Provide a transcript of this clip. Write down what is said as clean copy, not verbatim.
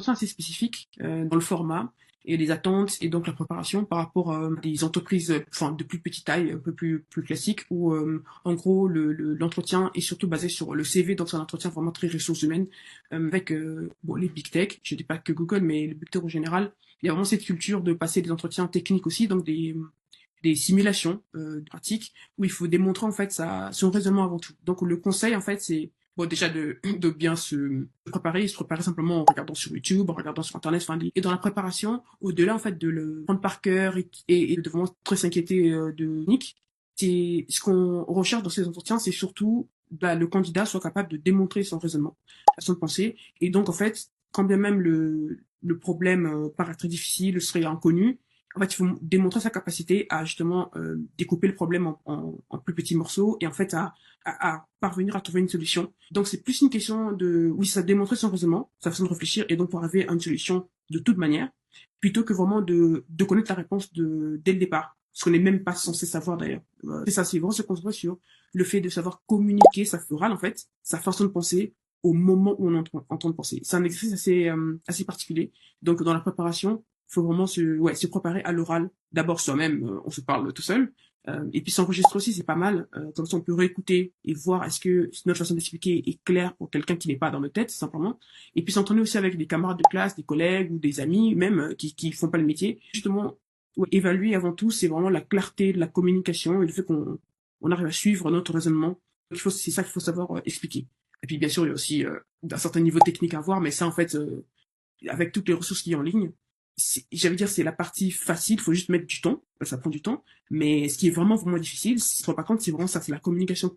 entretiens assez spécifiques dans le format et les attentes et donc la préparation par rapport à des entreprises enfin de plus petite taille, un peu plus classiques, où en gros l'entretien est surtout basé sur le CV, donc c'est un entretien vraiment très ressources humaines avec bon, les big tech, je dis pas que Google, mais les big tech en général. Il y a vraiment cette culture de passer des entretiens techniques aussi, donc des simulations pratiques où il faut démontrer en fait son raisonnement avant tout. Donc le conseil en fait c'est bon déjà de bien se préparer simplement en regardant sur YouTube, en regardant sur internet, enfin et dans la préparation, au-delà en fait de le prendre par cœur et de vraiment très s'inquiéter de Nick, c'est ce qu'on recherche dans ces entretiens, c'est surtout bah, le candidat soit capable de démontrer son raisonnement, sa façon de penser, et donc en fait quand bien même le problème paraît très difficile, serait inconnu, en fait, il faut démontrer sa capacité à justement découper le problème en plus petits morceaux et en fait à parvenir à trouver une solution. Donc c'est plus une question de, oui, ça démontrer son raisonnement, sa façon de réfléchir et donc pour arriver à une solution de toute manière, plutôt que vraiment de connaître la réponse dès le départ, ce qu'on n'est même pas censé savoir d'ailleurs. C'est ça, c'est vraiment se concentrer sur le fait de savoir communiquer sa florale en fait, sa façon de penser au moment où on est en train de penser. C'est un exercice assez particulier. Donc dans la préparation, faut vraiment se préparer à l'oral. D'abord soi-même, on se parle tout seul. Et puis s'enregistrer aussi, c'est pas mal. Comme ça, on peut réécouter et voir est-ce que notre façon d'expliquer est claire pour quelqu'un qui n'est pas dans notre tête, simplement. Et puis s'entraîner aussi avec des camarades de classe, des collègues ou des amis, même qui font pas le métier. Justement, ouais, évaluer avant tout, c'est vraiment la clarté de la communication et le fait qu'on arrive à suivre notre raisonnement. C'est ça qu'il faut savoir expliquer. Et puis bien sûr, il y a aussi un certain niveau technique à avoir, mais ça en fait, avec toutes les ressources qu'il y a en ligne, j'allais dire c'est la partie facile, il faut juste mettre du temps, ça prend du temps, mais ce qui est vraiment difficile, si tu te rends pas compte, c'est vraiment ça, c'est la communication